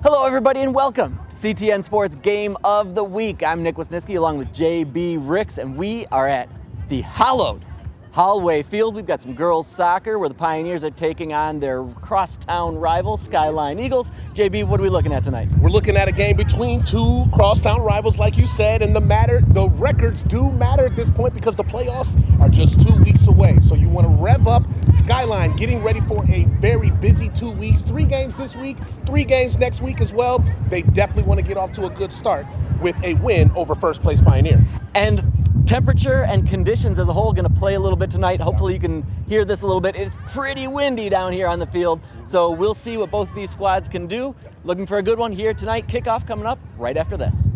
Hello everybody and welcome to CTN Sports Game of the Week. I'm Nick Wisniewski along with JB Ricks, and we are at the hallowed Hallway Field. We've got some girls soccer where the Pioneers are taking on their crosstown rival, Skyline Eagles. JB, what are we looking at tonight? We're looking at a game between two crosstown rivals, like you said, and the records do matter at this point because the playoffs are just 2 weeks away. So you want to rev up Skyline, getting ready for a very busy 2 weeks. 3 games this week, 3 games next week as well. They definitely want to get off to a good start with a win over first place Pioneer. And temperature and conditions as a whole going to play a little bit tonight. Hopefully you can hear this a little bit. It's pretty windy down here on the field, so we'll see what both of these squads can do. Looking for a good one here tonight. Kickoff coming up right after this.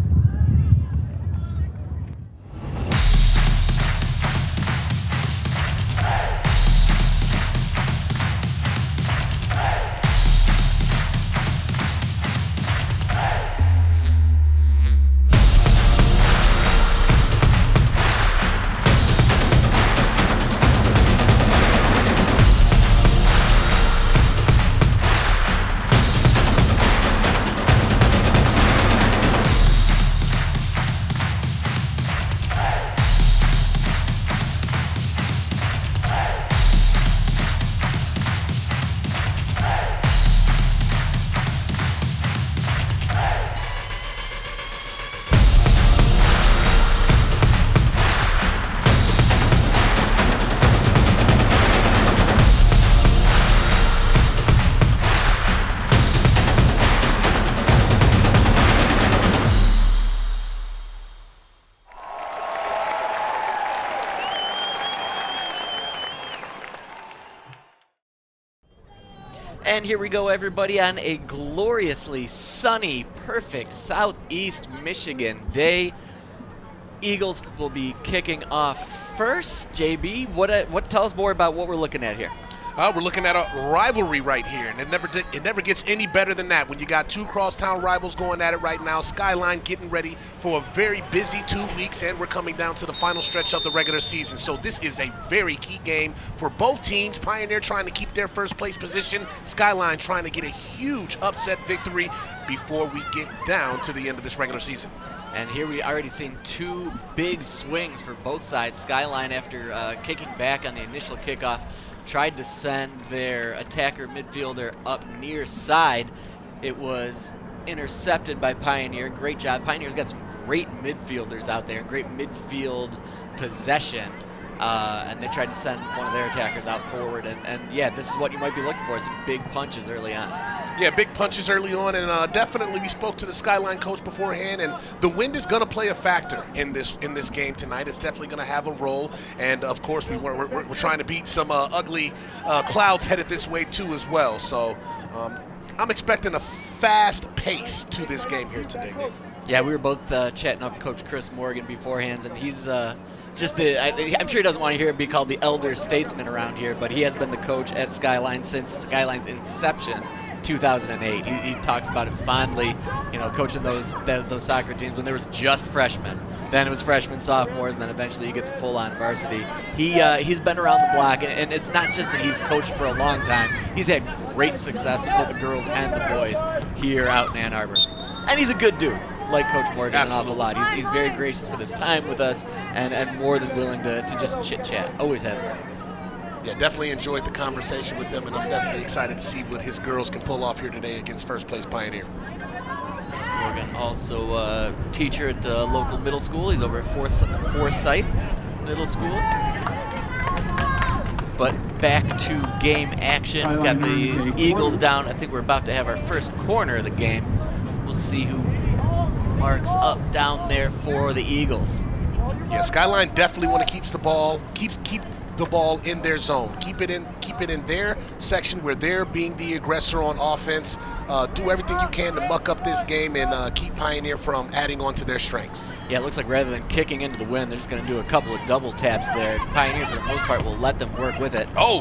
And here we go, everybody, on a gloriously sunny, perfect southeast Michigan day. Eagles will be kicking off first. JB, what tell us more about what we're looking at here? We're looking at a rivalry right here, and it never gets any better than that when you got two crosstown rivals going at it right now. Skyline getting ready for a very busy 2 weeks, and we're coming down to the final stretch of the regular season. So this is a very key game for both teams. Pioneer trying to keep their first place position. Skyline trying to get a huge upset victory before we get down to the end of this regular season. And here we already seen 2 big swings for both sides. Skyline, after kicking back on the initial kickoff, tried to send their attacker midfielder up near side. It was intercepted by Pioneer. Great job. Pioneer's got some great midfielders out there and great midfield possession. And they tried to send one of their attackers out forward. And yeah, this is what you might be looking for, some big punches early on. Yeah, big punches early on, and definitely we spoke to the Skyline coach beforehand, and the wind is going to play a factor in this game tonight. It's definitely going to have a role, and of course we're trying to beat some ugly clouds headed this way too as well. So I'm expecting a fast pace to this game here today, Nick. Yeah, we were both chatting up Coach Chris Morgan beforehand, and he's I'm sure he doesn't want to hear it be called the elder statesman around here, but he has been the coach at Skyline since Skyline's inception, 2008. He talks about it fondly, coaching those soccer teams when there was just freshmen. Then it was freshmen, sophomores, and then eventually you get the full-on varsity. He's been around the block, and it's not just that he's coached for a long time. He's had great success with both the girls and the boys here out in Ann Arbor. And he's a good dude, like Coach Morgan. Absolutely. An awful lot. He's very gracious with his time with us and more than willing to just chit-chat. Always has been. Yeah, definitely enjoyed the conversation with him, and I'm definitely excited to see what his girls can pull off here today against first place Pioneer. Chris Morgan, also a teacher at a local middle school. He's over at Forsyth Middle School. But back to game action. We've got the Eagles down. I think we're about to have our first corner of the game. We'll see who marks up down there for the Eagles. Yeah, Skyline definitely want to keep the ball in their zone. Keep it in their section where they're being the aggressor on offense. Do everything you can to muck up this game and keep Pioneer from adding on to their strengths. Yeah, it looks like rather than kicking into the wind, they're just going to do a couple of double taps there. Pioneer, for the most part, will let them work with it. Oh!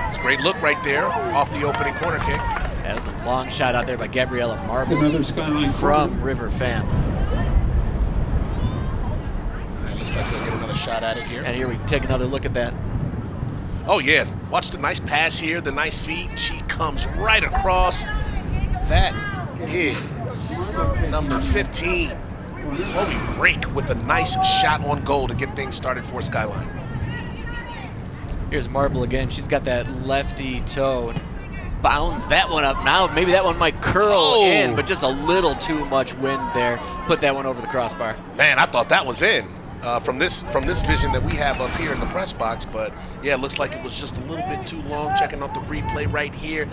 It's a great look right there off the opening corner kick. That was a long shot out there by Gabriella Marble from River Fam. Looks like they'll get another shot at it here. And here we can take another look at that. Oh, yeah. Watch the nice pass here, the nice feet. She comes right across. that is number 15. Chloe Rink with a nice shot on goal to get things started for Skyline. Here's Marble again. She's got that lefty toe and bounds that one up. Now maybe that one might curl in, but just a little too much wind there. Put that one over the crossbar. Man, I thought that was in from this vision that we have up here in the press box, but yeah, it looks like it was just a little bit too long. Checking out the replay right here.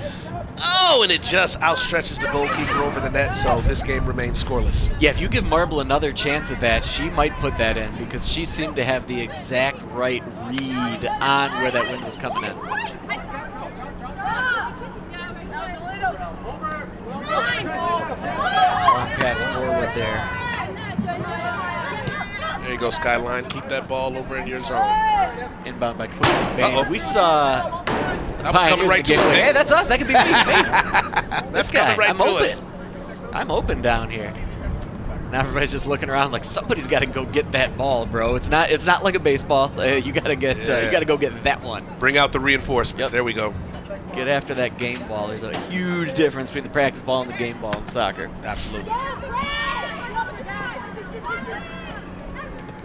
Oh, and it just outstretches the goalkeeper over the net, so this game remains scoreless. Yeah, if you give Marble another chance at that, she might put that in because she seemed to have the exact right read on where that wind was coming in. Long pass forward there. There you go, Skyline. Keep that ball over in your zone. Inbound by Quincy Bain. We saw that was coming right to us. Hey, that's us. That could be me. Hey, that's this guy. coming right I'm to open. us. I'm open down here. Now everybody's just looking around like somebody's got to go get that ball, bro. It's not like a baseball. You gotta get you gotta go get that one. Bring out the reinforcements. Yep. There we go. Get after that game ball. There's a huge difference between the practice ball and the game ball in soccer. Absolutely.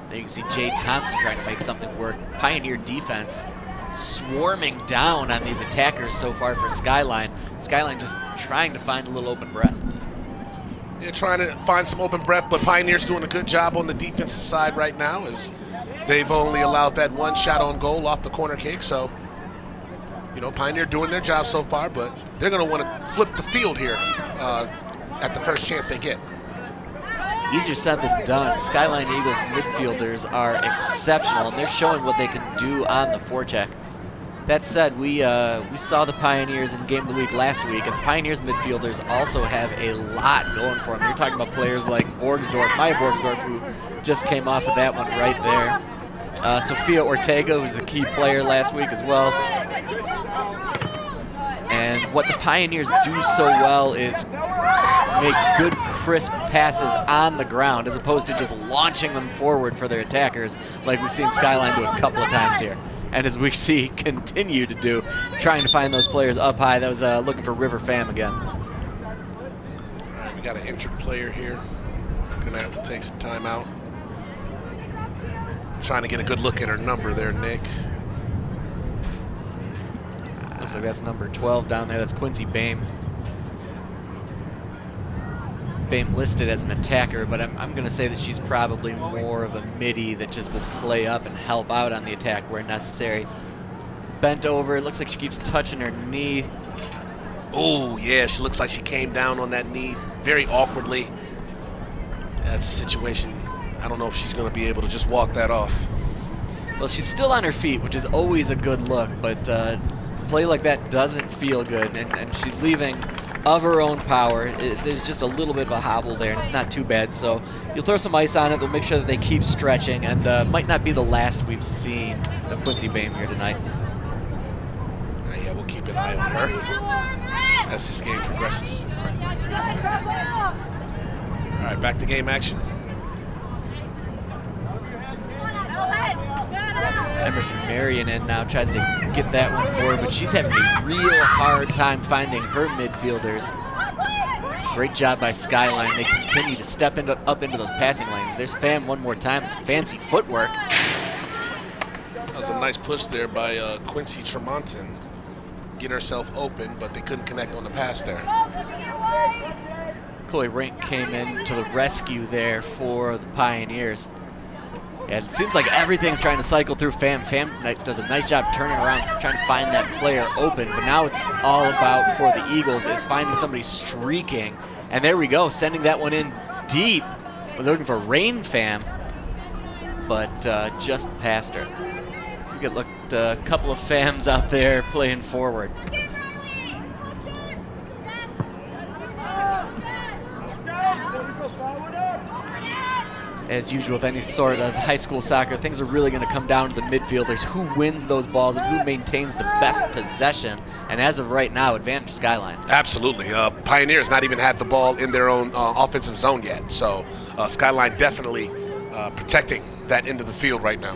There you can see Jade Thompson trying to make something work. Pioneer defense swarming down on these attackers so far for Skyline. Skyline just trying to find a little open breath. Yeah, trying to find some open breath, but Pioneer's doing a good job on the defensive side right now as they've only allowed that one shot on goal off the corner kick. So, you know, Pioneer doing their job so far, but they're going to want to flip the field here at the first chance they get. Easier said than done. Skyline Eagles midfielders are exceptional, and they're showing what they can do on the forecheck. That said, we saw the Pioneers in Game of the Week last week, and the Pioneers midfielders also have a lot going for them. You're talking about players like Borgsdorf, Maya Borgsdorf, who just came off of that one right there. Sophia Ortega was the key player last week as well. And what the Pioneers do so well is make good, crisp passes on the ground as opposed to just launching them forward for their attackers like we've seen Skyline do a couple of times here. And as we see continue to do, trying to find those players up high. That was looking for River Pham again. All right, we got an injured player here. Gonna have to take some time out. Trying to get a good look at her number there, Nick. Looks like that's number 12 down there. That's Quincy Bain. Bain listed as an attacker, but I'm going to say that she's probably more of a midi that just will play up and help out on the attack where necessary. Bent over. It looks like she keeps touching her knee. Oh, yeah, she looks like she came down on that knee very awkwardly. That's a situation. I don't know if she's going to be able to just walk that off. Well, she's still on her feet, which is always a good look, but play like that doesn't feel good, and she's leaving of her own power. There's just a little bit of a hobble there, and it's not too bad. So you'll throw some ice on it. They'll make sure that they keep stretching, and might not be the last we've seen of Quincy Bain here tonight. Yeah, we'll keep an eye on her as this game progresses. All right, back to game action. Emerson Marion in now tries to get that one forward, but she's having a real hard time finding her midfielders. Great job by Skyline. They continue to step up into those passing lanes. There's Pham one more time. Some fancy footwork. That was a nice push there by Quincy Tremonton. Get herself open, but they couldn't connect on the pass there. Chloe Rink came in to the rescue there for the Pioneers. Yeah, it seems like everything's trying to cycle through Pham. Pham does a nice job turning around, trying to find that player open, but now it's all about for the Eagles is finding somebody streaking. And there we go, sending that one in deep. We're looking for Rain Pham, but just past her. You get looked a couple of Phams out there playing forward. As usual with any sort of high school soccer, things are really going to come down to the midfielders, who wins those balls and who maintains the best possession. And as of right now, advantage Skyline. Absolutely. Pioneers not even had the ball in their own offensive zone yet. So Skyline definitely protecting that end of the field right now.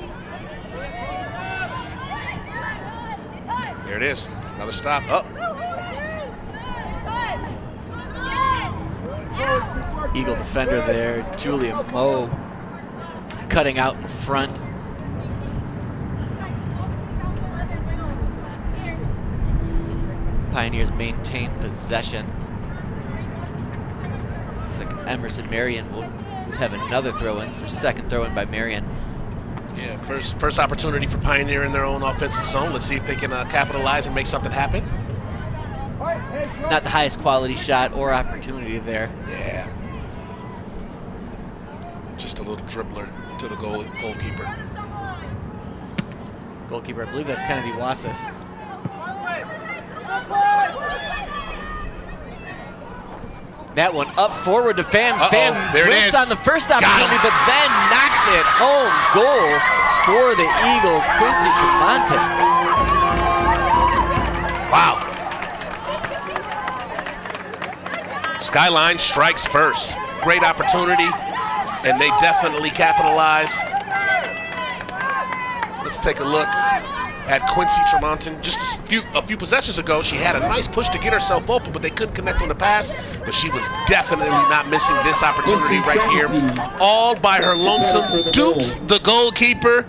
There it is. Another stop. Up. Eagle defender there, Julia Moe cutting out in front. Pioneers maintain possession. Looks like Emerson Marion will have another throw-in. It's their second throw-in by Marion. Yeah, first opportunity for Pioneer in their own offensive zone. Let's see if they can capitalize and make something happen. Not the highest quality shot or opportunity there. Yeah. Just a little dribbler to the goalkeeper. Goalkeeper, I believe that's Kennedy Wasif. That one up forward to Pham. Pham whips on the first opportunity, but then knocks it home. Goal for the Eagles, Quincy Tremonti. Wow. Skyline strikes first. Great opportunity, and they definitely capitalized. Let's take a look at Quincy Tremonti. Just a few possessions ago, she had a nice push to get herself open, but they couldn't connect on the pass. But she was definitely not missing this opportunity right here. All by her lonesome. Dupes the goalkeeper,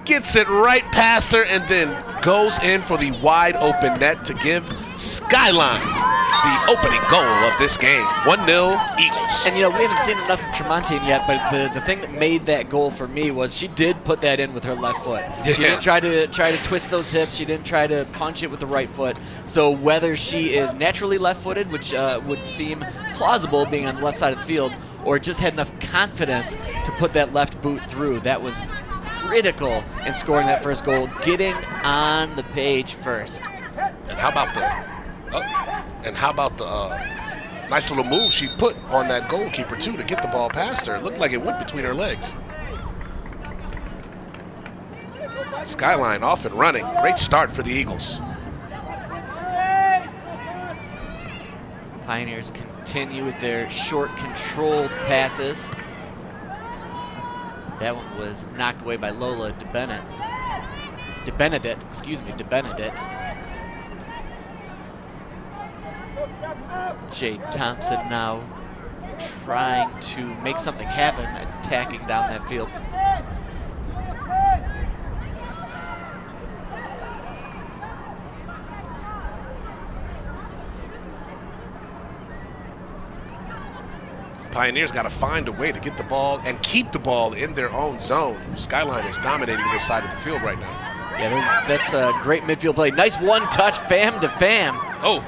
gets it right past her, and then goes in for the wide open net to give Skyline the opening goal of this game. 1-0 Eagles. And you know, we haven't seen enough of Tremonti yet, but the thing that made that goal for me was she did put that in with her left foot. Yeah. She didn't try to twist those hips. She didn't try to punch it with the right foot. So whether she is naturally left-footed, which would seem plausible being on the left side of the field, or just had enough confidence to put that left boot through, that was critical in scoring that first goal, getting on the page first. And how about the nice little move she put on that goalkeeper too to get the ball past her? It looked like it went between her legs. Skyline off and running. Great start for the Eagles. Pioneers continue with their short, controlled passes. That one was knocked away by Lola DeBenedette. Jade Thompson now trying to make something happen, attacking down that field. Pioneers got to find a way to get the ball and keep the ball in their own zone. Skyline is dominating this side of the field right now. Yeah, that's a great midfield play. Nice one-touch, Pham to Pham. Oh.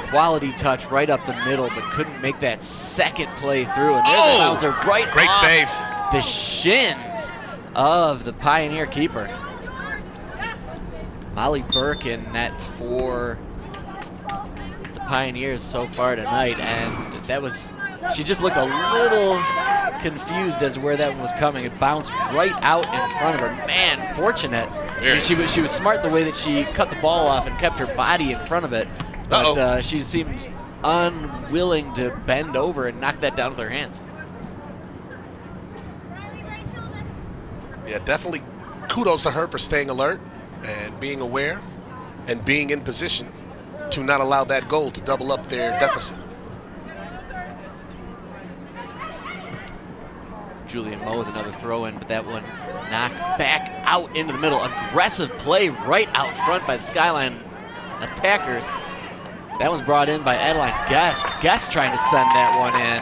Quality touch right up the middle, but couldn't make that second play through. And there's the bouncer right great off save. The shins of the Pioneer keeper. Molly Burke in net for the Pioneers so far tonight, and that was, she just looked a little confused as to where that one was coming. It bounced right out in front of her. Man, fortunate. And she was smart the way that she cut the ball off and kept her body in front of it. But she seemed unwilling to bend over and knock that down with her hands. Yeah, definitely kudos to her for staying alert and being aware and being in position to not allow that goal to double up their deficit. Julian Moe with another throw-in, but that one knocked back out into the middle. Aggressive play right out front by the Skyline attackers. That was brought in by Adeline Guest. Guest trying to send that one in.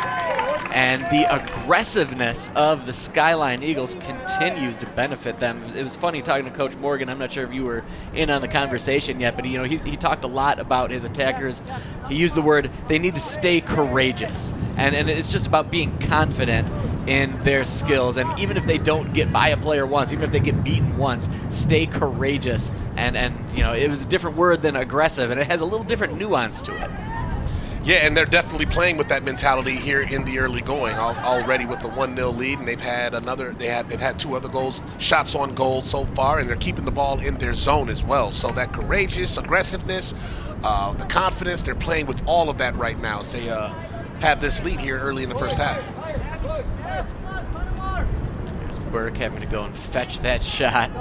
And the aggressiveness of the Skyline Eagles continues to benefit them. It was funny talking to Coach Morgan. I'm not sure if you were in on the conversation yet, but you know, he talked a lot about his attackers. He used the word, they need to stay courageous. And it's just about being confident in their skills. And even if they don't get by a player once, even if they get beaten once, stay courageous. And you know, it was a different word than aggressive, and it has a little different nuance to it. Yeah, and they're definitely playing with that mentality here in the early going. Already with the 1-0 lead, and they've had two other goals, shots on goal so far, and they're keeping the ball in their zone as well. So that courageous aggressiveness, the confidence, they're playing with all of that right now as they have this lead here early in the first half. There's Burke having to go and fetch that shot.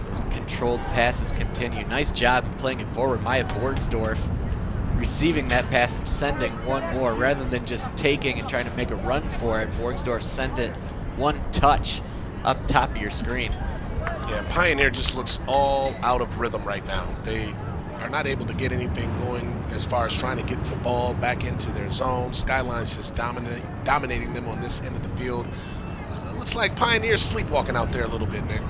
Those controlled passes continue. Nice job in playing it forward. Maya Borgsdorf receiving that pass and sending one more rather than just taking and trying to make a run for it. Borgsdorf sent it one touch up top of your screen. Yeah, Pioneer just looks all out of rhythm right now. They are not able to get anything going as far as trying to get the ball back into their zone. Skyline's just dominating them on this end of the field. Looks like Pioneer's sleepwalking out there a little bit, Nick.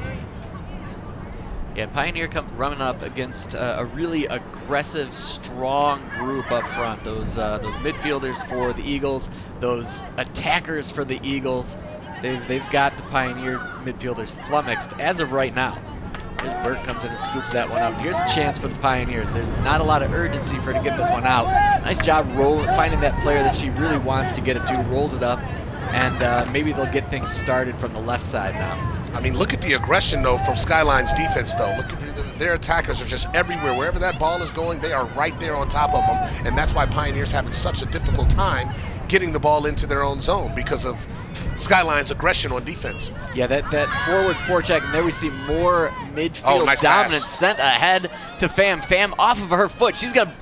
Yeah, Pioneer running up against a really aggressive, strong group up front. Those midfielders for the Eagles, those attackers for the Eagles. They've got the Pioneer midfielders flummoxed as of right now. Here's Burke comes in and scoops that one up. Here's a chance for the Pioneers. There's not a lot of urgency for her to get this one out. Nice job finding that player that she really wants to get it to, rolls it up, and maybe they'll get things started from the left side now. I mean, look at the aggression, though, from Skyline's defense, though. Look at their attackers are just everywhere. Wherever that ball is going, they are right there on top of them, and that's why Pioneers having such a difficult time getting the ball into their own zone because of Skyline's aggression on defense. Yeah, that forward forecheck, and there we see more midfield nice dominance pass. sent ahead to Pham. Pham off of her foot. She's going to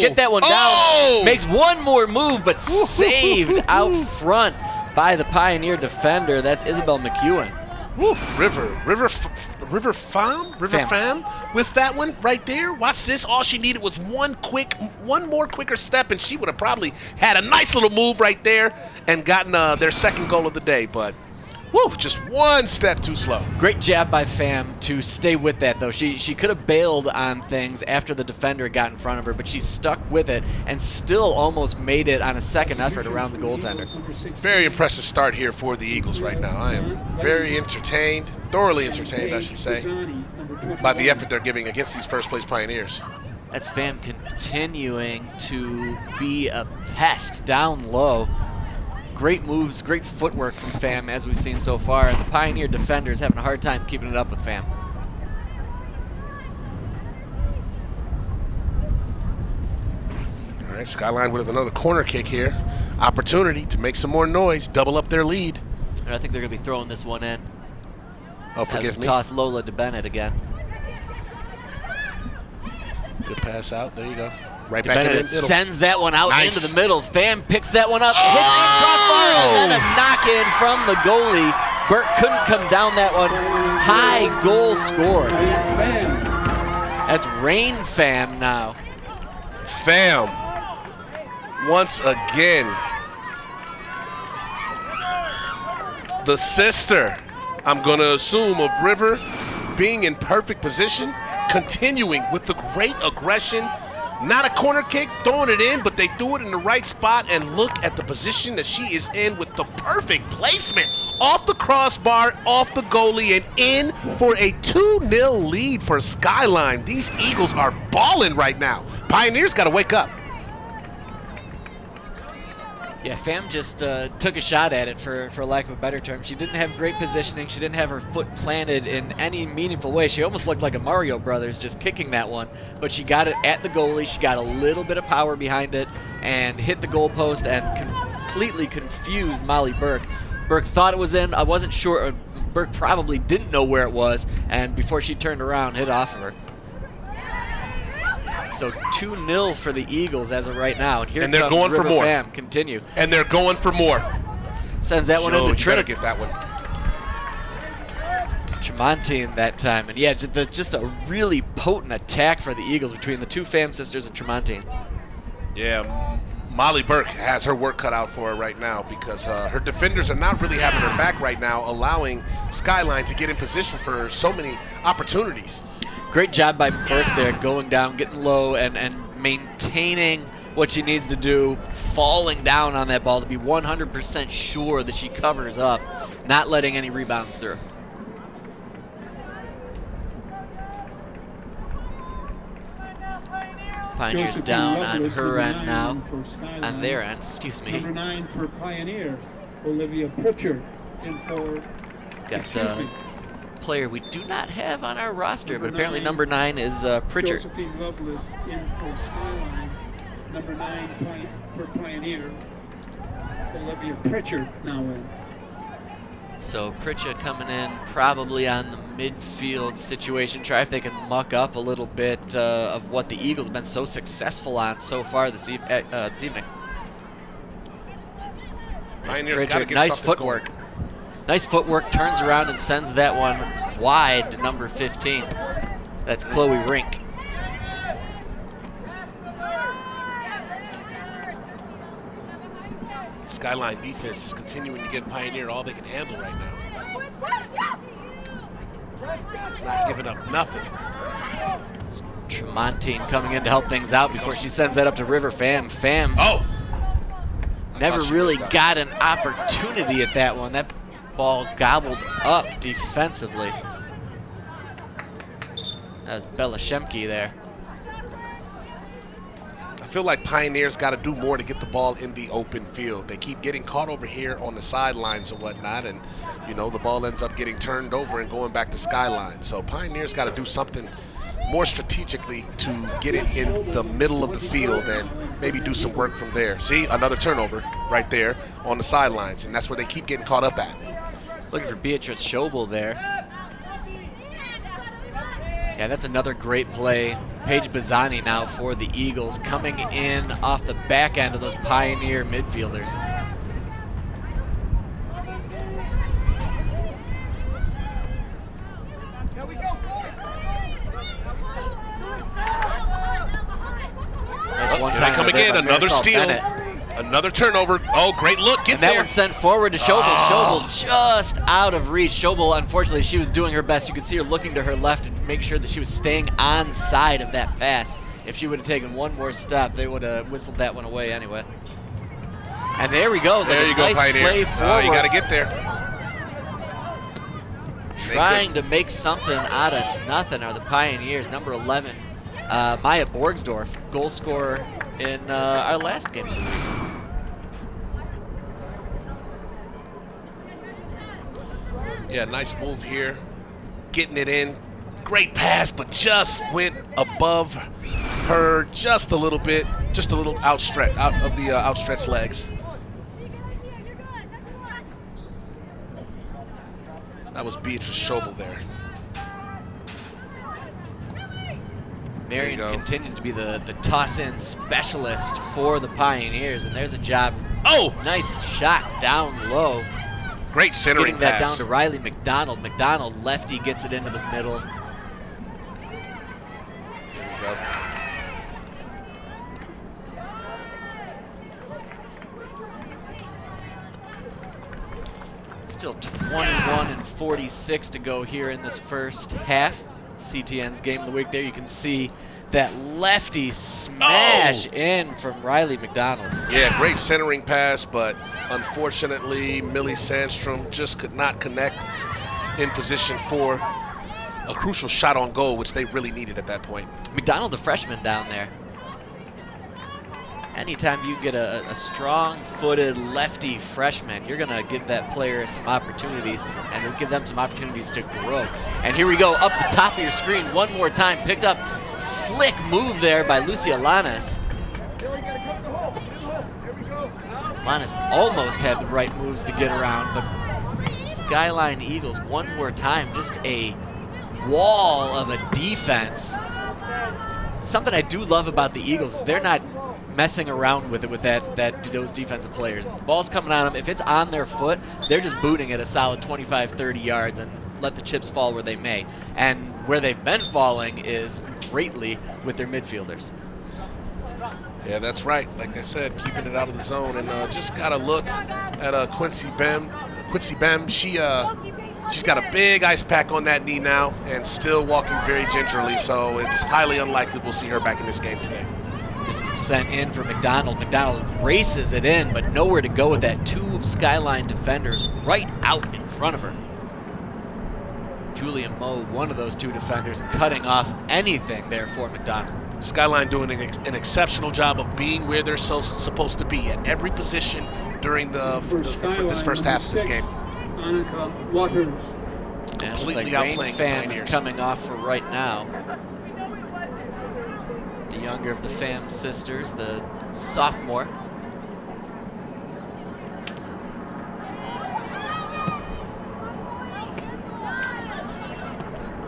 get that one down. Makes one more move, but saved out front by the Pioneer defender. That's Isabel McEwen. Woo. River Pham with that one right there. Watch this. All she needed was one more quicker step, and she would have probably had a nice little move right there and gotten their second goal of the day. But woo, just one step too slow. Great job by Pham to stay with that, though. She could have bailed on things after the defender got in front of her, but she stuck with it and still almost made it on a second effort around the goaltender. Very impressive start here for the Eagles right now. I am very entertained, thoroughly entertained, I should say, by the effort they're giving against these first-place Pioneers. That's Pham continuing to be a pest down low. Great moves, great footwork from Pham as we've seen so far, and the Pioneer defenders having a hard time keeping it up with Pham. All right, Skyline with another corner kick here. Opportunity to make some more noise, double up their lead. And I think they're going to be throwing this one in. Oh, forgive me. Toss Lola to Bennett again. Good pass out. There you go. Right back in the middle. Sends that one out into the middle. Pham picks that one up, hits Oh! the crossbar, and then a knock-in from the goalie. Burke couldn't come down that one. High goal scored. That's Rain Pham now. Pham, once again, the sister, I'm going to assume, of River being in perfect position, continuing with the great aggression. Not a corner kick, throwing it in, but they threw it in the right spot, and look at the position that she is in with the perfect placement. Off the crossbar, off the goalie, and in for a 2-0 lead for Skyline. These Eagles are balling right now. Pioneers got to wake up. Yeah, Pham just took a shot at it, for lack of a better term. She didn't have great positioning. She didn't have her foot planted in any meaningful way. She almost looked like a Mario Brothers just kicking that one, but she got it at the goalie. She got a little bit of power behind it and hit the goalpost and completely confused Molly Burke. Burke thought it was in. I wasn't sure. Burke probably didn't know where it was, and before she turned around, hit off of her. So 2-0 for the Eagles as of right now. And they're going for more. Pham, continue. And they're going for more. Sends that one into Trinity. Get that one. Tremontian that time. And yeah, just a really potent attack for the Eagles between the two Pham sisters and Tremontian. Yeah, Molly Burke has her work cut out for her right now because her defenders are not really having her back right now, allowing Skyline to get in position for so many opportunities. Great job by Burke there, going down, getting low, and maintaining what she needs to do, falling down on that ball to be 100% sure that she covers up, not letting any rebounds through. Pioneers down on her end now, on their end, excuse me. Number 9 for Pioneer, Olivia Pritchard, in for. Got player we do not have on our roster, but apparently number 9 is Pritchard. Josephine Lovelace in for Skyline. Number 9 for Pioneer, Olivia Pritchard now in. So Pritchett coming in probably on the midfield situation, try if they can muck up a little bit of what the Eagles have been so successful on so far this evening. Pioneers gotta Pritchett, get nice something footwork. going. Nice footwork, turns around and sends that one wide to number 15. That's Chloe Rink. Skyline defense just continuing to give Pioneer all they can handle right now. Not giving up nothing. Tremontine coming in to help things out before she sends that up to River Pham. Pham never really got an opportunity at that one. That ball gobbled up defensively. That was Bella Shemke there. I feel like Pioneers got to do more to get the ball in the open field. They keep getting caught over here on the sidelines and whatnot, and you know the ball ends up getting turned over and going back to Skyline. So Pioneers got to do something more strategically to get it in the middle of the field and maybe do some work from there. See, another turnover right there on the sidelines, and that's where they keep getting caught up at. Looking for Beatrice Schobel there. Yeah, that's another great play. Paige Bazzani now for the Eagles, coming in off the back end of those Pioneer midfielders. Nice one time coming in, another steal. Bennett. Another turnover. Oh, great look. Get And that there. one sent forward to Schobel. Schobel just out of reach. Schobel, unfortunately, she was doing her best. You could see her looking to her left to make sure that she was staying on side of that pass. If she would have taken one more step, they would have whistled that one away anyway. And there we go. There you nice go, Pioneer. play forward. You got to get there. Trying to make something out of nothing are the Pioneers. Number 11, Maya Borgsdorf, goal scorer in our last game of the week. Yeah, nice move here. Getting it in. Great pass, but just went above her just a little bit. Just a little out of the outstretched legs. That was Beatrice Schobel there. Marion continues to be the toss-in specialist for the Pioneers, and there's a job. Oh! Nice shot down low. Great centering Getting that pass. down to Riley McDonald. McDonald, lefty, gets it into the middle. There we go. Still 21-46 to go here in this first half. CTN's game of the week there. You can see that lefty smash in from Riley McDonald. Yeah, great centering pass, but unfortunately, Millie Sandstrom just could not connect in position for a crucial shot on goal, which they really needed at that point. McDonald, the freshman down there. Anytime you get a strong-footed lefty freshman, you're going to give that player some opportunities and give them some opportunities to grow. And here we go, up the top of your screen one more time. Picked up, slick move there by Lucia Lanes. Lanes almost had the right moves to get around, but Skyline Eagles one more time, just a wall of a defense. Something I do love about the Eagles, they're not messing around with it with those defensive players. The ball's coming on them. If it's on their foot, they're just booting it a solid 25, 30 yards and let the chips fall where they may. And where they've been falling is greatly with their midfielders. Yeah, that's right. Like I said, keeping it out of the zone. And just got to look at Quincy Bem. Quincy Bem, she's got a big ice pack on that knee now and still walking very gingerly, so it's highly unlikely we'll see her back in this game today. This one's sent in for McDonald. McDonald races it in, but nowhere to go with that. Two Skyline defenders right out in front of her. Julia Moe, one of those two defenders, cutting off anything there for McDonald. Skyline doing an exceptional job of being where they're supposed to be at every position during this first half of this game. Annika Waters. And it looks like Completely Rain outplaying Pham is Pioneers. coming off for right now. The younger of the Pham sisters, the sophomore.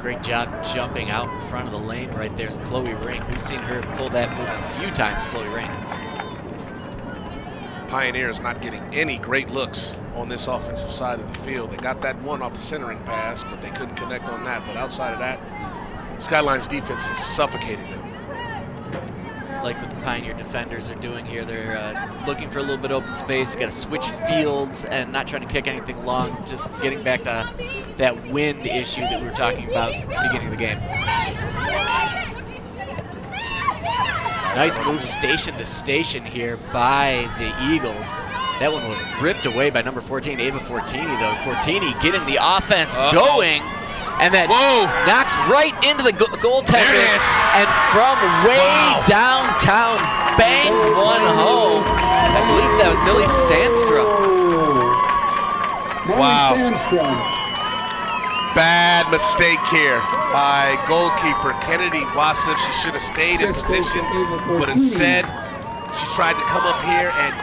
Great job jumping out in front of the lane right there is Chloe Ring. We've seen her pull that move a few times, Chloe Ring. Pioneers not getting any great looks on this offensive side of the field. They got that one off the centering pass, but they couldn't connect on that. But outside of that, Skyline's defense is suffocating them. Like what the Pioneer defenders are doing here. They're looking for a little bit of open space. You got to switch fields and not trying to kick anything long, just getting back to that wind issue that we were talking about at the beginning of the game. Nice move station to station here by the Eagles. That one was ripped away by number 14, Ava Fortini, though. Fortini getting the offense going. And that knocks right into the goaltender. And from way downtown, bangs one home. I believe that was Millie Sandstrom. Wow. Bad mistake here by goalkeeper Kennedy Wassif. She should have stayed in position, but instead she tried to come up here and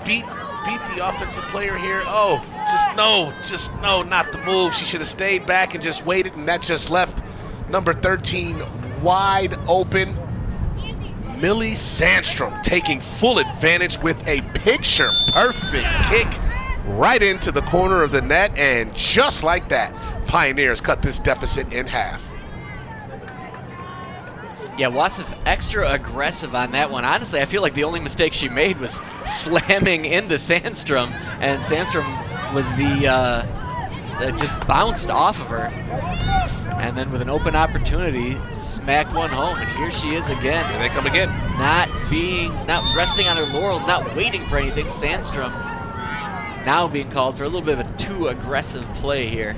beat the offensive player here. Oh, just no, not the move. She should have stayed back and just waited, and that just left number 13 wide open. Millie Sandstrom taking full advantage with a picture-perfect kick right into the corner of the net, and just like that, Pioneers cut this deficit in half. Yeah, Wassif extra aggressive on that one. Honestly, I feel like the only mistake she made was slamming into Sandstrom, and Sandstrom was just bounced off of her. And then with an open opportunity, smacked one home, and here she is again. Here they come again. Not resting on her laurels, not waiting for anything. Sandstrom now being called for a little bit of a too aggressive play here.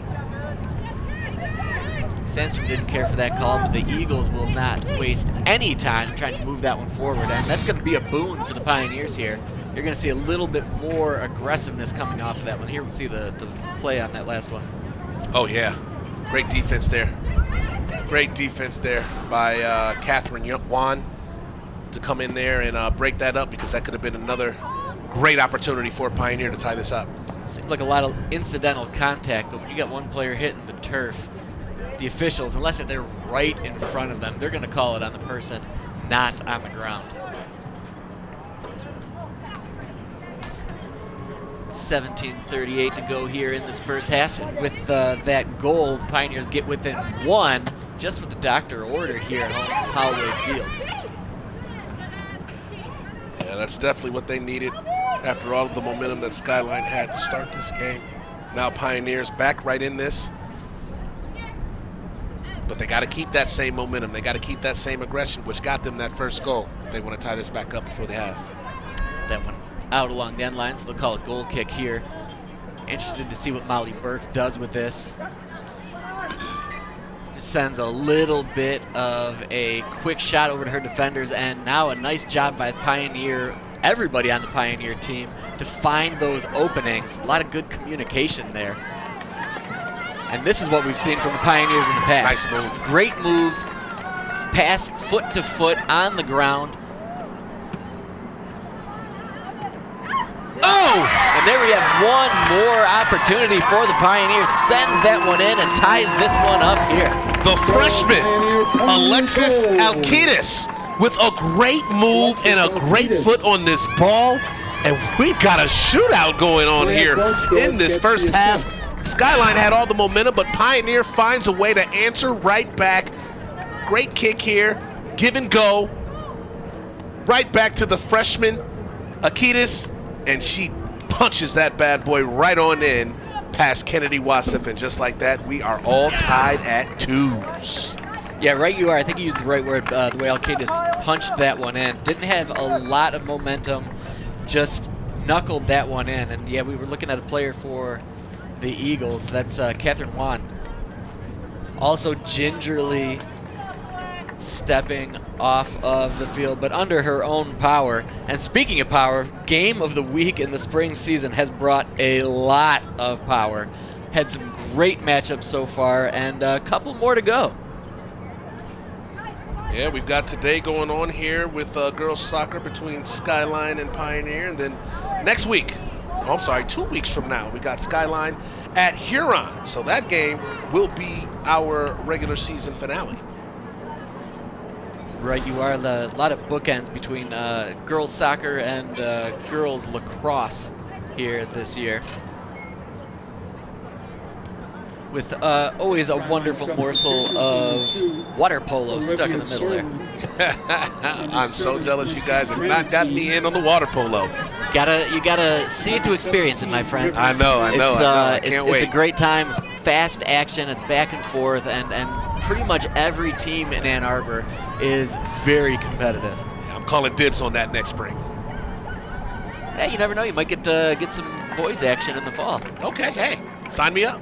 Sandstrom didn't care for that call, but the Eagles will not waste any time trying to move that one forward, and that's going to be a boon for the Pioneers here. You're going to see a little bit more aggressiveness coming off of that one. Here we see the play on that last one. Oh, yeah. Great defense there. Great defense there by Catherine Wan to come in there and break that up, because that could have been another great opportunity for Pioneer to tie this up. Seemed like a lot of incidental contact, but when you got one player hitting the turf, the officials, unless they're right in front of them, they're going to call it on the person not on the ground. 17:38 to go here in this first half, and with that goal, the Pioneers get within one, just what the doctor ordered here at Holloway Field. Yeah, that's definitely what they needed after all of the momentum that Skyline had to start this game. Now Pioneers back right in this. But they got to keep that same momentum. They got to keep that same aggression, which got them that first goal. They want to tie this back up before the half. That one out along the end line, so they'll call it goal kick here. Interested to see what Molly Burke does with this. Just sends a little bit of a quick shot over to her defenders, and now a nice job by Pioneer, everybody on the Pioneer team, to find those openings. A lot of good communication there. And this is what we've seen from the Pioneers in the past. Nice move. Great moves, pass foot to foot on the ground. Oh! And there we have one more opportunity for the Pioneers. Sends that one in and ties this one up here. The freshman, Alexis Alkitis, with a great move and a great foot on this ball. And we've got a shootout going on here in this first half. Skyline had all the momentum, but Pioneer finds a way to answer right back. Great kick here, give and go. Right back to the freshman, Akitas, and she punches that bad boy right on in past Kennedy Wassif, and just like that, we are all tied at twos. Yeah, right you are. I think you used the right word, the way Alkitas punched that one in. Didn't have a lot of momentum, just knuckled that one in. And yeah, we were looking at a player for the Eagles. That's Catherine Wan. Also gingerly stepping off of the field, but under her own power. And speaking of power, game of the week in the spring season has brought a lot of power. Had some great matchups so far, and a couple more to go. Yeah, we've got today going on here with girls soccer between Skyline and Pioneer, and then next week, 2 weeks from now, we got Skyline at Huron. So that game will be our regular season finale. Right, you are. A lot of bookends between girls soccer and girls lacrosse here this year. With always a wonderful morsel of water polo stuck in the middle there. I'm so jealous you guys have not gotten me in on the water polo. You gotta see it to experience it, my friend. I know. I can't wait. It's a great time. It's fast action. It's back and forth, and pretty much every team in Ann Arbor is very competitive. Yeah, I'm calling dibs on that next spring. Hey, you never know. You might get some boys action in the fall. Okay, hey, sign me up.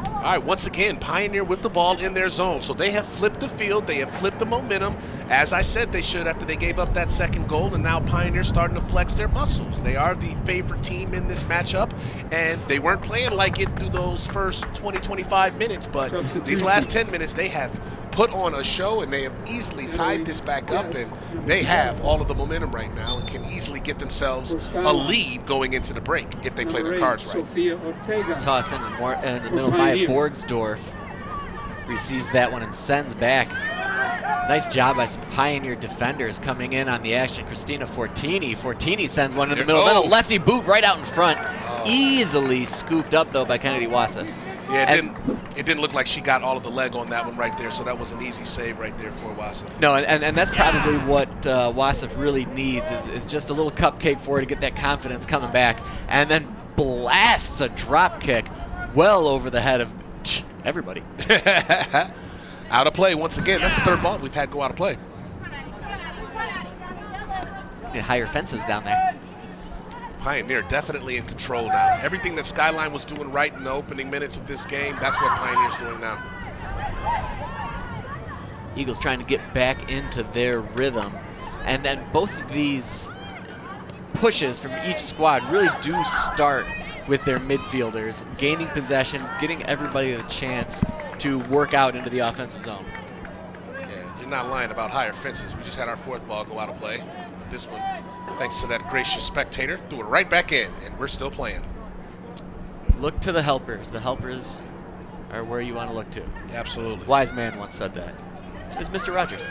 All right, once again, Pioneer with the ball in their zone. So they have flipped the field. They have flipped the momentum, as I said they should after they gave up that second goal, and now Pioneer's starting to flex their muscles. They are the favorite team in this matchup, and they weren't playing like it through those first 20, 25 minutes, but these last 10 minutes, they have put on a show, and they have easily tied this back up, and they have all of the momentum right now and can easily get themselves a lead going into the break if they play their cards right. Some toss in the middle by Borgsdorf. Receives that one and sends back. Nice job by some Pioneer defenders coming in on the action. Christina Fortini. Fortini sends one in the middle. Then a lefty boot right out in front. Easily scooped up, though, by Kennedy Wassef. Yeah, it didn't look like she got all of the leg on that one right there, so that was an easy save right there for Wassef. No, and that's probably what Wassef really needs is just a little cupcake for her to get that confidence coming back, and then blasts a drop kick well over the head of everybody. Out of play once again. That's the third ball we've had go out of play. Need higher fences down there. Pioneer definitely in control now. Everything that Skyline was doing right in the opening minutes of this game, that's what Pioneer's doing now. Eagles trying to get back into their rhythm. And then both of these pushes from each squad really do start with their midfielders gaining possession, getting everybody the chance to work out into the offensive zone. Yeah, you're not lying about higher fences. We just had our fourth ball go out of play. But this one, thanks to that gracious spectator, threw it right back in, and we're still playing. Look to the helpers. The helpers are where you want to look to. Absolutely. Wise man once said that. It was Mr. Rogers.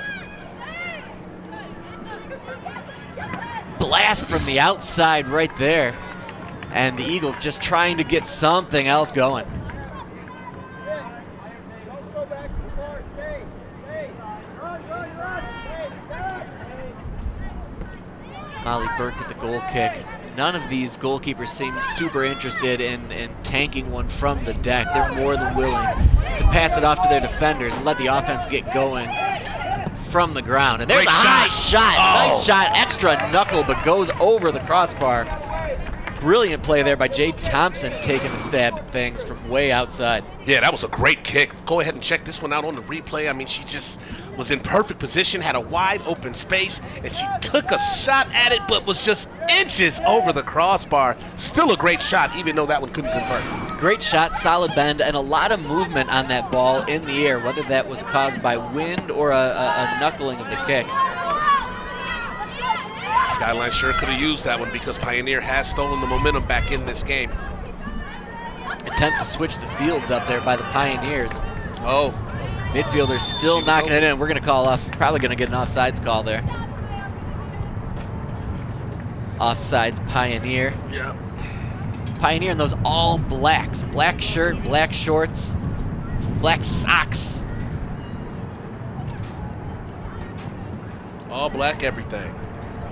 Blast from the outside right there. And the Eagles just trying to get something else going. Molly Burke with the goal kick. None of these goalkeepers seem super interested in tanking one from the deck. They're more than willing to pass it off to their defenders and let the offense get going from the ground. And there's a high shot. Nice shot, extra knuckle, but goes over the crossbar. Brilliant play there by Jade Thompson, taking a stab at things from way outside. Yeah, that was a great kick. Go ahead and check this one out on the replay. I mean, she just was in perfect position, had a wide open space, and she took a shot at it, but was just inches over the crossbar. Still a great shot, even though that one couldn't convert. Great shot, solid bend, and a lot of movement on that ball in the air, whether that was caused by wind or a knuckling of the kick. Skyline sure could have used that one because Pioneer has stolen the momentum back in this game. Attempt to switch the fields up there by the Pioneers. Oh. Midfielders still knocking it in. We're going to call off, probably going to get an offsides call there. Offsides Pioneer. Yeah. Pioneer in those all blacks. Black shirt, black shorts, black socks. All black everything.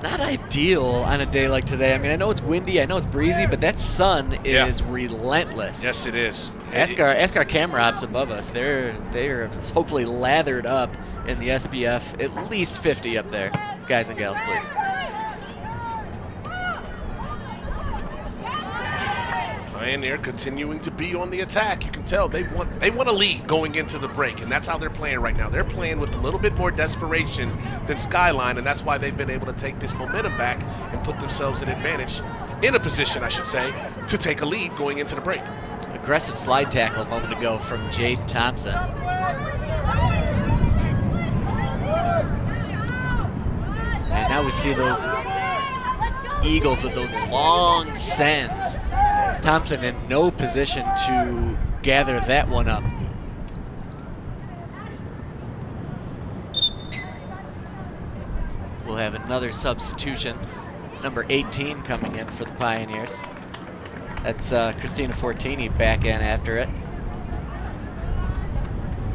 Not ideal on a day like today. I mean, I know it's windy, I know it's breezy, but that sun is relentless. Yes, it is. Ask our camera ops above us. They're hopefully lathered up in the SPF, at least 50 up there. Guys and gals, please. Pioneer continuing to be on the attack. You can tell they want a lead going into the break, and that's how they're playing right now. They're playing with a little bit more desperation than Skyline, and that's why they've been able to take this momentum back and put themselves in advantage, in a position, I should say, to take a lead going into the break. Aggressive slide tackle a moment ago from Jade Thompson. And now we see those Eagles with those long sends. Thompson in no position to gather that one up. We'll have another substitution. Number 18 coming in for the Pioneers. That's Christina Fortini back in after it.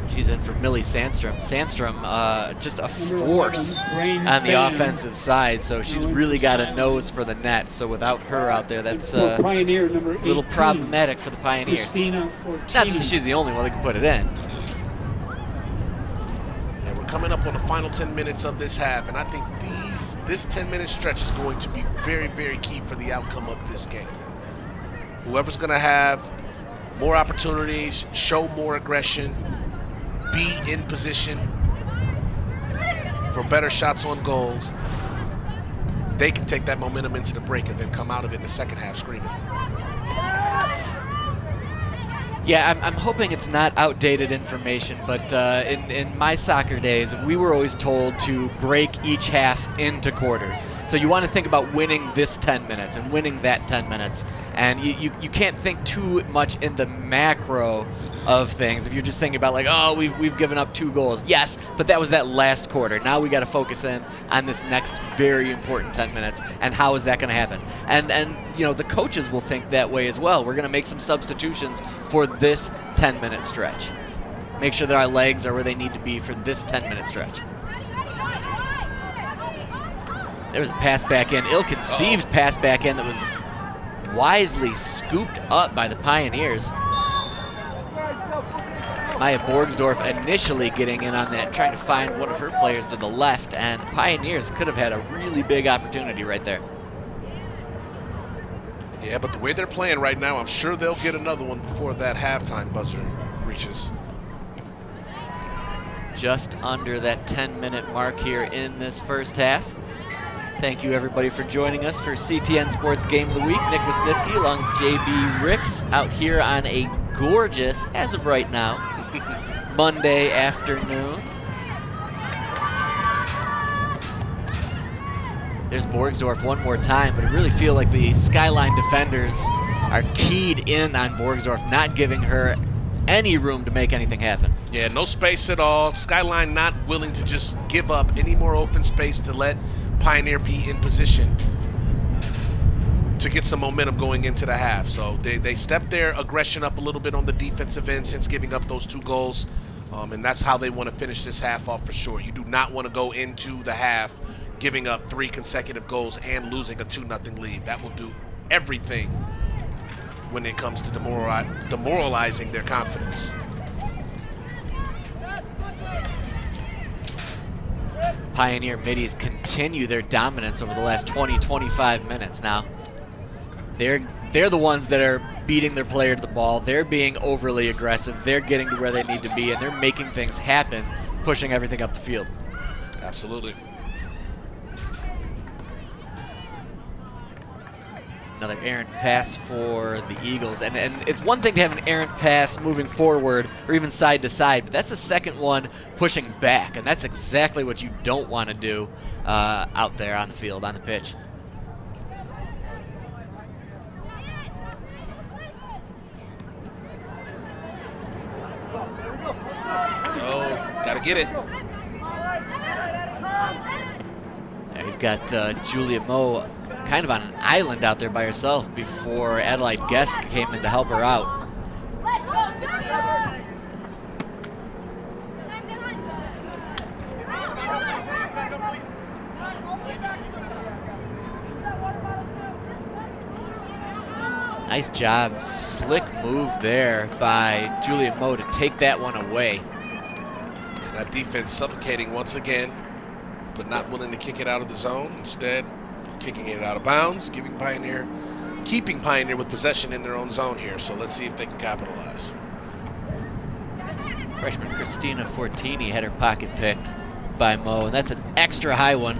She's in for Millie Sandstrom. Sandstrom, just a force on the offensive side, so she's really got a nose for the net. So without her out there, that's a little problematic for the Pioneers. Not that she's the only one that can put it in. And we're coming up on the final 10 minutes of this half, and I think this 10-minute stretch is going to be very, very key for the outcome of this game. Whoever's going to have more opportunities, show more aggression, be in position for better shots on goals, they can take that momentum into the break and then come out of it in the second half screaming. Yeah, I'm hoping it's not outdated information, but in my soccer days, we were always told to break each half into quarters. So you want to think about winning this 10 minutes and winning that 10 minutes. And you can't think too much in the macro of things. If you're just thinking about like, oh, we've given up 2 goals. Yes, but that was that last quarter. Now we got to focus in on this next very important 10 minutes. And how is that going to happen? And you know, the coaches will think that way as well. We're going to make some substitutions for this 10-minute stretch. Make sure that our legs are where they need to be for this 10-minute stretch. There was a pass back in, ill-conceived pass back in that was wisely scooped up by the Pioneers. Maya Borgsdorf initially getting in on that, trying to find one of her players to the left, and the Pioneers could have had a really big opportunity right there. Yeah, but the way they're playing right now, I'm sure they'll get another one before that halftime buzzer reaches. Just under that 10-minute mark here in this first half. Thank you, everybody, for joining us for CTN Sports Game of the Week. Nick Wisniewski along with JB Ricks out here on a gorgeous, as of right now, Monday afternoon. There's Borgsdorf one more time, but I really feel like the Skyline defenders are keyed in on Borgsdorf, not giving her any room to make anything happen. Yeah, no space at all. Skyline not willing to just give up any more open space to let Pioneer be in position to get some momentum going into the half. So they stepped their aggression up a little bit on the defensive end since giving up those 2 goals, and that's how they want to finish this half off for sure. You do not want to go into the half giving up 3 consecutive goals and losing a 2-0 lead. That will do everything when it comes to demoralizing their confidence. Pioneer middies continue their dominance over the last 20-25 minutes now. They're the ones that are beating their player to the ball. They're being overly aggressive. They're getting to where they need to be, and they're making things happen, pushing everything up the field. Absolutely. Another errant pass for the Eagles. And it's one thing to have an errant pass moving forward or even side to side, but that's the second one pushing back, and that's exactly what you don't want to do out there on the field, on the pitch. Oh, gotta get it. Now you've got Julia Moe kind of on an island out there by herself before Adelaide Guest came in to help her out. Nice job, slick move there by Julia Moe to take that one away. And that defense suffocating once again, but not willing to kick it out of the zone. Instead, kicking it out of bounds, keeping Pioneer with possession in their own zone here. So let's see if they can capitalize. Freshman Christina Fortini had her pocket picked by Moe, and that's an extra high one.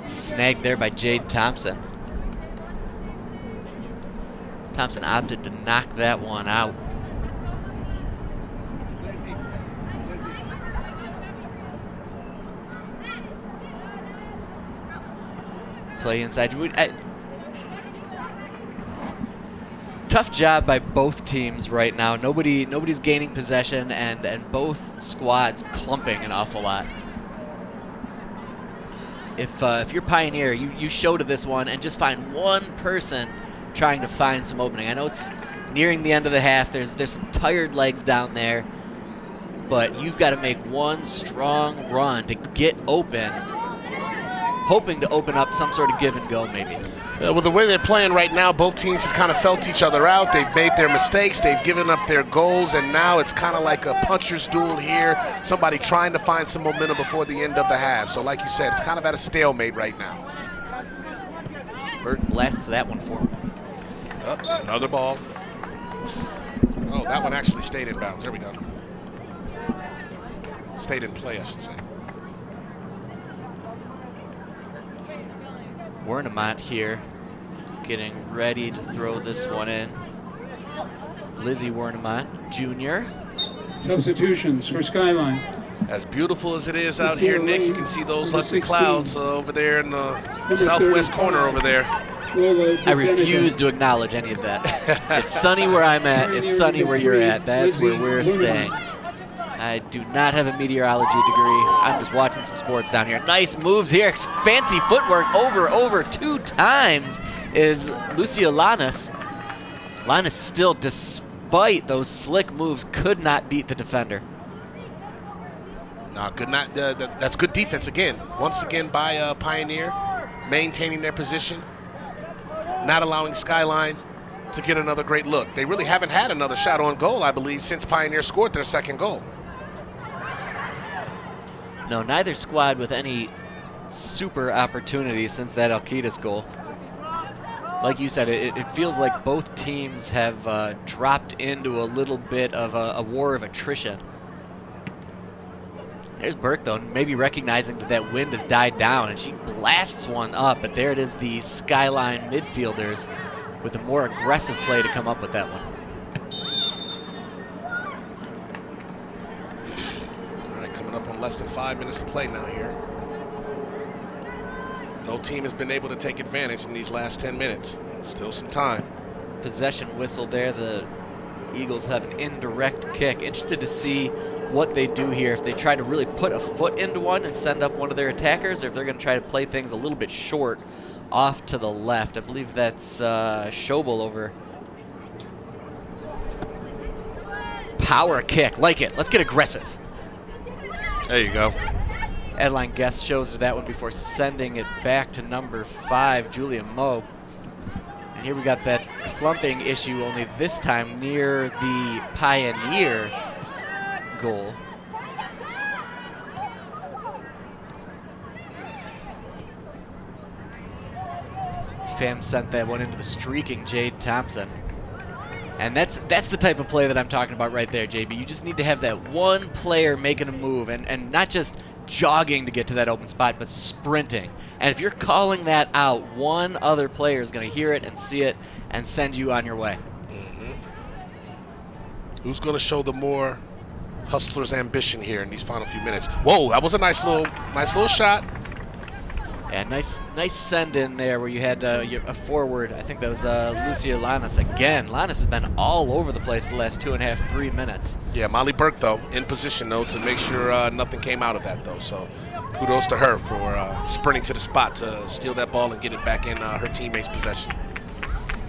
Snagged there by Jade Thompson. Thompson opted to knock that one out. Play inside. Tough job by both teams right now. Nobody's gaining possession, and both squads clumping an awful lot. If you're Pioneer, you show to this one and just find one person trying to find some opening. I know it's nearing the end of the half. There's some tired legs down there, but you've got to make one strong run to get open, hoping to open up some sort of give and go maybe. Well, the way they're playing right now, both teams have kind of felt each other out. They've made their mistakes. They've given up their goals, and now it's kind of like a puncher's duel here. Somebody trying to find some momentum before the end of the half. So like you said, it's kind of at a stalemate right now. Burke blasts that one for him. Another ball. Oh, that one actually stayed in bounds. There we go. Stayed in play, I should say. Wernemont here, getting ready to throw this one in. Lizzie Wernemont, Jr. Substitutions for Skyline. As beautiful as it is out here, Nick, you can see those ugly clouds over there in the southwest corner over there. I refuse to acknowledge any of that. It's sunny where I'm at. It's sunny where you're at. That's where we're staying. I do not have a meteorology degree. I'm just watching some sports down here. Nice moves here. Fancy footwork over 2 times is Lucia Lanus. Lanus still, despite those slick moves, could not beat the defender. No, that's good defense again. Once again by Pioneer, maintaining their position, not allowing Skyline to get another great look. They really haven't had another shot on goal, I believe, since Pioneer scored their second goal. No, neither squad with any super opportunities since that Alcides goal. Like you said, it feels like both teams have dropped into a little bit of a war of attrition. There's Burke, though, maybe recognizing that wind has died down, and she blasts one up, but there it is, the Skyline midfielders with a more aggressive play to come up with that one. Up on less than 5 minutes to play now here. No team has been able to take advantage in these last 10 minutes. Still some time. Possession whistle there. The Eagles have an indirect kick. Interested to see what they do here. If they try to really put a foot into one and send up one of their attackers, or if they're going to try to play things a little bit short off to the left. I believe that's Schobel over. Power kick. Like it. Let's get aggressive. There you go. Adeline Guest shows to that one before sending it back to number 5, Julia Moe. And here we got that clumping issue, only this time near the Pioneer goal. Pham sent that one into the streaking Jade Thompson. And that's the type of play that I'm talking about right there, JB. You just need to have that one player making a move and not just jogging to get to that open spot, but sprinting. And if you're calling that out, one other player is going to hear it and see it and send you on your way. Mm-hmm. Who's going to show the more hustler's ambition here in these final few minutes? Whoa, that was a nice little shot. Yeah, nice send in there where you had a forward. I think that was Lucia Lanus again. Lanus has been all over the place the last 2.5, 3 minutes. Yeah, Molly Burke, though, in position, though, to make sure nothing came out of that, though. So kudos to her for sprinting to the spot to steal that ball and get it back in her teammates' possession.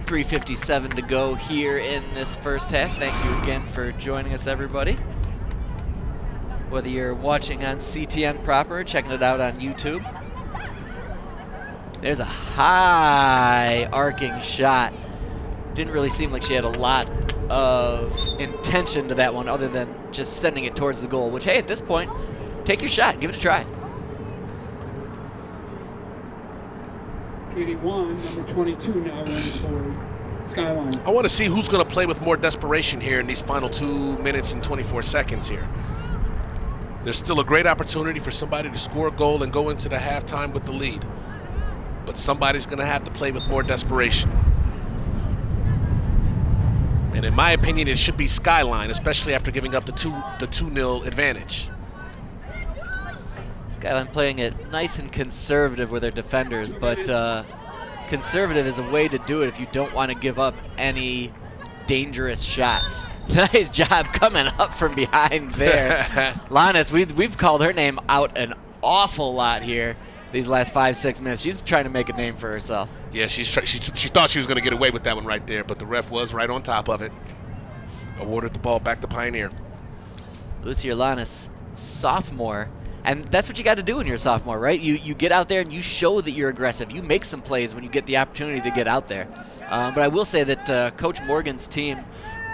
3:57 to go here in this first half. Thank you again for joining us, everybody. Whether you're watching on CTN proper, checking it out on YouTube. There's a high arcing shot. Didn't really seem like she had a lot of intention to that one other than just sending it towards the goal, which, hey, at this point, take your shot. Give it a try. Katie Wan, number 22, now runs for Skyline. I want to see who's going to play with more desperation here in these final 2 minutes and 24 seconds here. There's still a great opportunity for somebody to score a goal and go into the halftime with the lead. But somebody's going to have to play with more desperation. And in my opinion, it should be Skyline, especially after giving up the 2-0 advantage. Skyline playing it nice and conservative with their defenders, but conservative is a way to do it if you don't want to give up any dangerous shots. Nice job coming up from behind there. Lannis, we've called her name out an awful lot here these last 5-6 minutes. She's trying to make a name for herself. Yeah, she thought she was going to get away with that one right there, but the ref was right on top of it. Awarded the ball back to Pioneer. Lucia Lannis, sophomore. And that's what you got to do when you're a sophomore, right? You get out there and you show that you're aggressive. You make some plays when you get the opportunity to get out there. But I will say that Coach Morgan's team,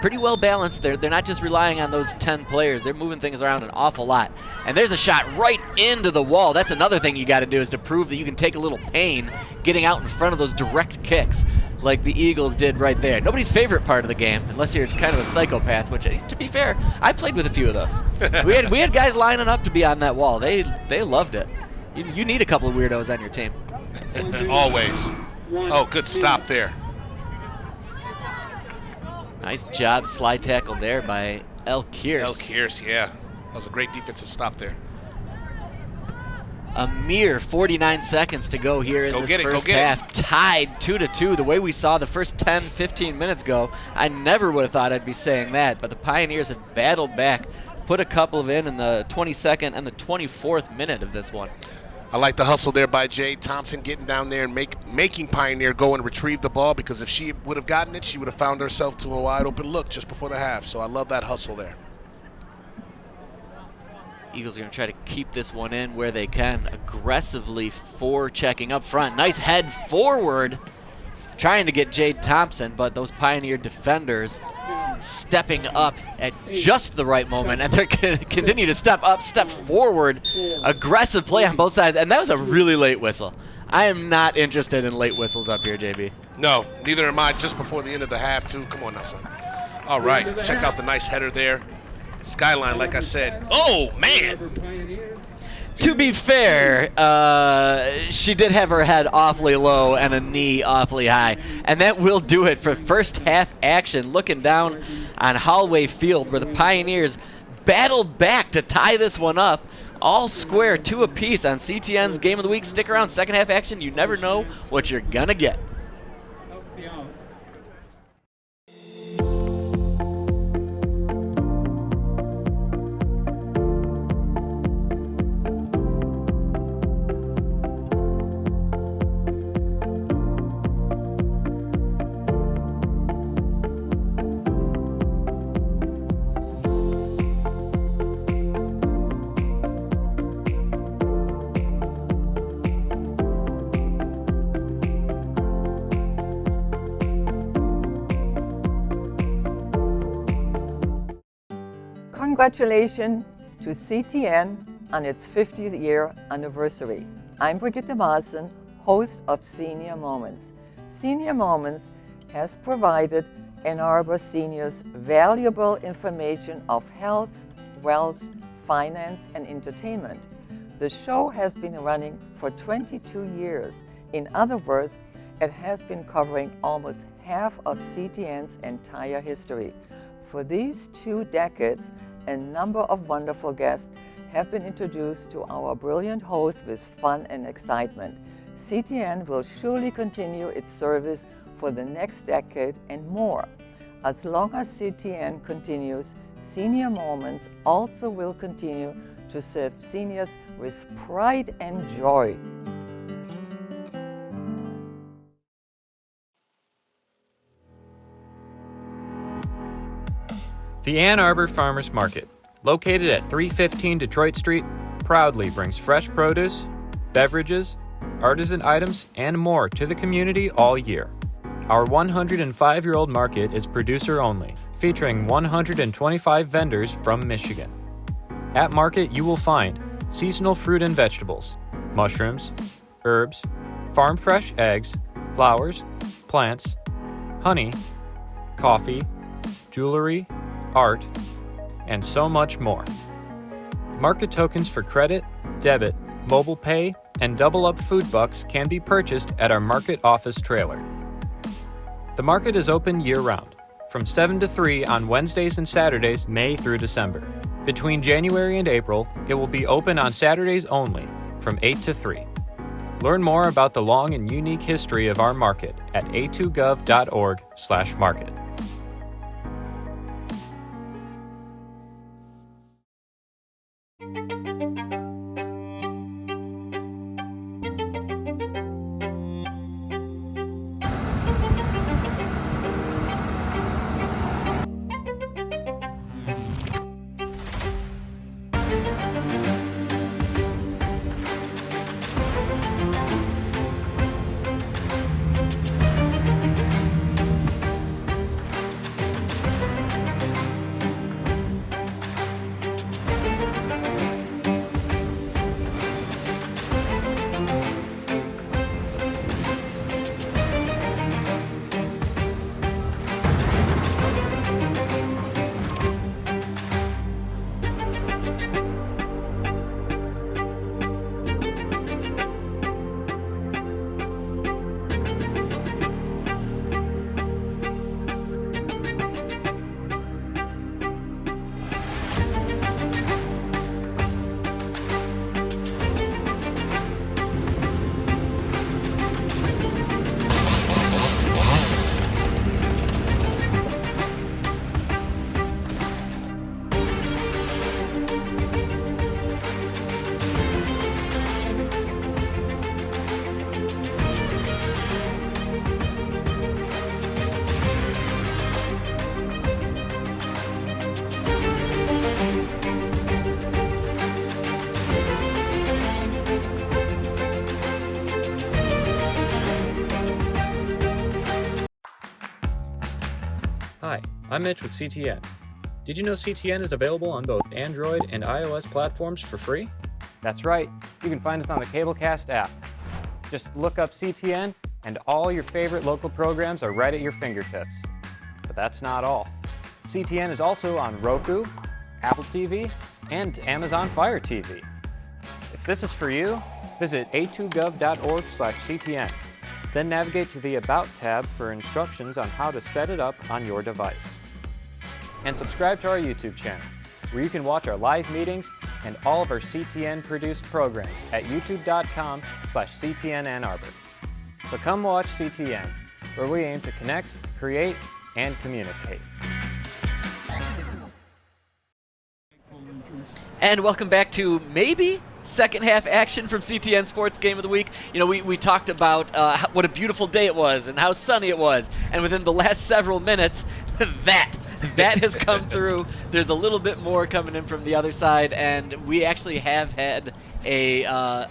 pretty well balanced. They're not just relying on those 10 players. They're moving things around an awful lot. And there's a shot right into the wall. That's another thing you got to do, is to prove that you can take a little pain getting out in front of those direct kicks like the Eagles did right there. Nobody's favorite part of the game, unless you're kind of a psychopath, which, to be fair, I played with a few of those. we had guys lining up to be on that wall. They loved it. You need a couple of weirdos on your team. Always. Oh, good stop there. Nice job, slide tackle there by El Kearse. El Kearse, yeah. That was a great defensive stop there. A mere 49 seconds to go here in this first half. Tied 2-2. The way we saw the first 10, 15 minutes go, I never would have thought I'd be saying that, but the Pioneers have battled back, put a couple of in the 22nd and the 24th minute of this one. I like the hustle there by Jade Thompson, getting down there and making Pioneer go and retrieve the ball, because if she would have gotten it, she would have found herself to a wide open look just before the half. So I love that hustle there. Eagles are going to try to keep this one in where they can, aggressively forechecking up front. Nice head forward, trying to get Jade Thompson, but those Pioneer defenders stepping up at just the right moment, and they're going to continue to step up, step forward. Aggressive play on both sides, and that was a really late whistle. I am not interested in late whistles up here, JB. No, neither am I. Just before the end of the half, too. Come on now, son. All right, check out the nice header there. Skyline, like I said. Oh, man. To be fair, she did have her head awfully low and a knee awfully high. And that will do it for first half action. Looking down on Holloway Field, where the Pioneers battled back to tie this one up. All square, 2 apiece on CTN's Game of the Week. Stick around, second half action. You never know what you're going to get. Congratulations to CTN on its 50th year anniversary. I'm Brigitte Maassen, host of Senior Moments. Senior Moments has provided Ann Arbor seniors valuable information of health, wealth, finance, and entertainment. The show has been running for 22 years. In other words, it has been covering almost half of CTN's entire history. For these 2 decades, a number of wonderful guests have been introduced to our brilliant hosts with fun and excitement. CTN will surely continue its service for the next decade and more. As long as CTN continues, Senior Moments also will continue to serve seniors with pride and joy. The Ann Arbor Farmers Market, located at 315 Detroit Street, proudly brings fresh produce, beverages, artisan items, and more to the community all year. Our 105-year-old market is producer only, featuring 125 vendors from Michigan. At market, you will find seasonal fruit and vegetables, mushrooms, herbs, farm fresh eggs, flowers, plants, honey, coffee, jewelry, art, and so much more. Market tokens for credit, debit, mobile pay, and double up food bucks can be purchased at our market office trailer. The market is open year-round, from 7 to 3 on Wednesdays and Saturdays, May through December. Between January and April, it will be open on Saturdays only, from 8 to 3. Learn more about the long and unique history of our market at a2gov.org/market. Hi, I'm Mitch with CTN. Did you know CTN is available on both Android and iOS platforms for free? That's right, you can find us on the Cablecast app. Just look up CTN and all your favorite local programs are right at your fingertips. But that's not all. CTN is also on Roku, Apple TV, and Amazon Fire TV. If this is for you, visit a2gov.org/CTN. Then navigate to the About tab for instructions on how to set it up on your device. And subscribe to our YouTube channel, where you can watch our live meetings and all of our CTN-produced programs at youtube.com/CTN Ann Arbor. So come watch CTN, where we aim to connect, create, and communicate. And welcome back to maybe second half action from CTN Sports Game of the Week. You know, we talked about what a beautiful day it was and how sunny it was. And within the last several minutes, that has come through. There's a little bit more coming in from the other side, and we actually have had a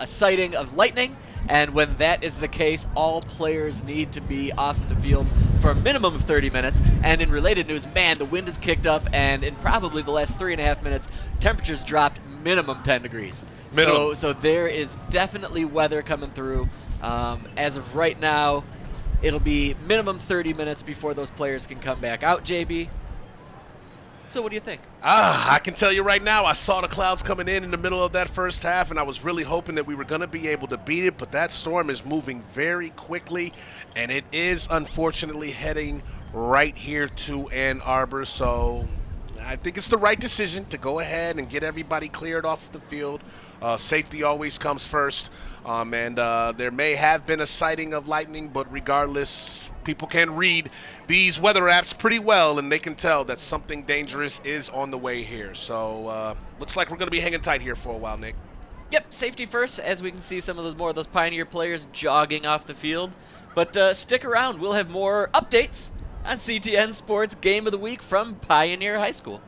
sighting of lightning. And when that is the case, all players need to be off the field for a minimum of 30 minutes. And in related news, man, the wind has kicked up, and in probably the last 3.5 minutes, temperatures dropped minimum 10 degrees. So there is definitely weather coming through. As of right now, it'll be minimum 30 minutes before those players can come back out, JB. So what do you think? I can tell you right now, I saw the clouds coming in the middle of that first half, and I was really hoping that we were going to be able to beat it, but that storm is moving very quickly, and it is unfortunately heading right here to Ann Arbor. So I think it's the right decision to go ahead and get everybody cleared off the field. Safety always comes first, and there may have been a sighting of lightning, but regardless, people can read these weather apps pretty well, and they can tell that something dangerous is on the way here. So looks like we're going to be hanging tight here for a while, Nick. Yep, safety first, as we can see some of those more of those Pioneer players jogging off the field. But stick around, we'll have more updates on CTN Sports Game of the Week from Pioneer High School.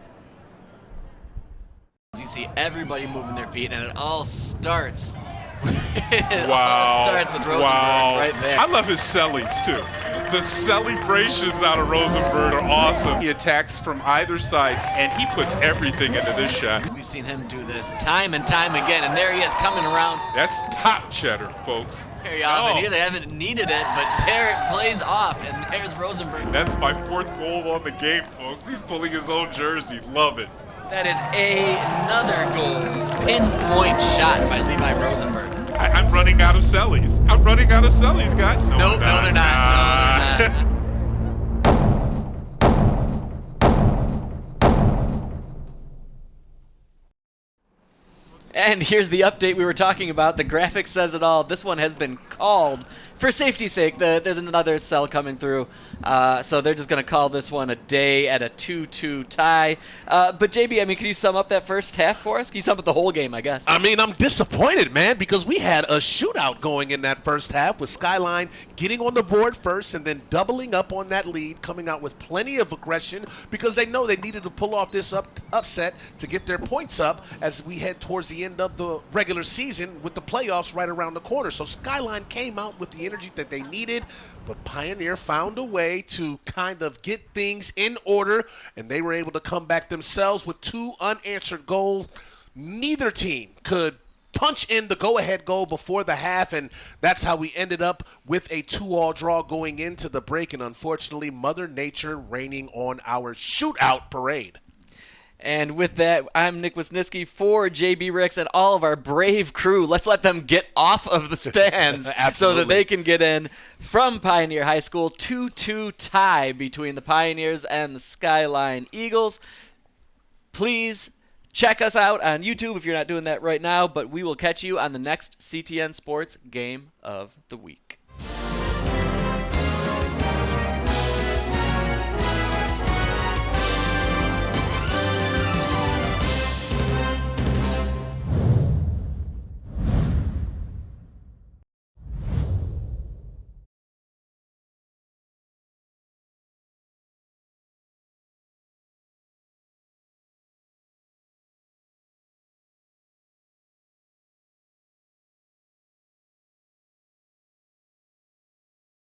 You see everybody moving their feet, and it all starts. All starts with Rosenberg right there. I love his sellies too. The celebrations out of Rosenberg are awesome. He attacks from either side, and he puts everything into this shot. We've seen him do this time and time again, and there he is coming around. That's top cheddar, folks. There you are. Here they haven't needed it, but there it plays off, and there's Rosenberg. That's my 4th goal on the game, folks. He's pulling his own jersey. Love it. That is another goal. Pinpoint shot by Levi Rosenberg. I'm running out of sellies. I'm running out of sellies, guys. No, they're not. No, they're not. And here's the update we were talking about. The graphic says it all. This one has been called. For safety's sake, there's another cell coming through. So they're just going to call this one a day at a 2-2 tie. But JB, I mean, can you sum up that first half for us? Can you sum up the whole game, I guess? I mean, I'm disappointed, man, because we had a shootout going in that first half with Skyline getting on the board first and then doubling up on that lead, coming out with plenty of aggression because they know they needed to pull off this upset to get their points up as we head towards the end of the regular season with the playoffs right around the corner. So Skyline came out with the energy that they needed, but Pioneer found a way to kind of get things in order, and they were able to come back themselves with 2 unanswered goals. Neither team could punch in the go-ahead goal before the half, and that's how we ended up with a 2-2 draw going into the break, and unfortunately, Mother Nature raining on our shootout parade. And with that, I'm Nick Wisniewski for JB Ricks and all of our brave crew. Let's let them get off of the stands so that they can get in from Pioneer High School. 2-2 tie between the Pioneers and the Skyline Eagles. Please check us out on YouTube if you're not doing that right now, but we will catch you on the next CTN Sports Game of the Week.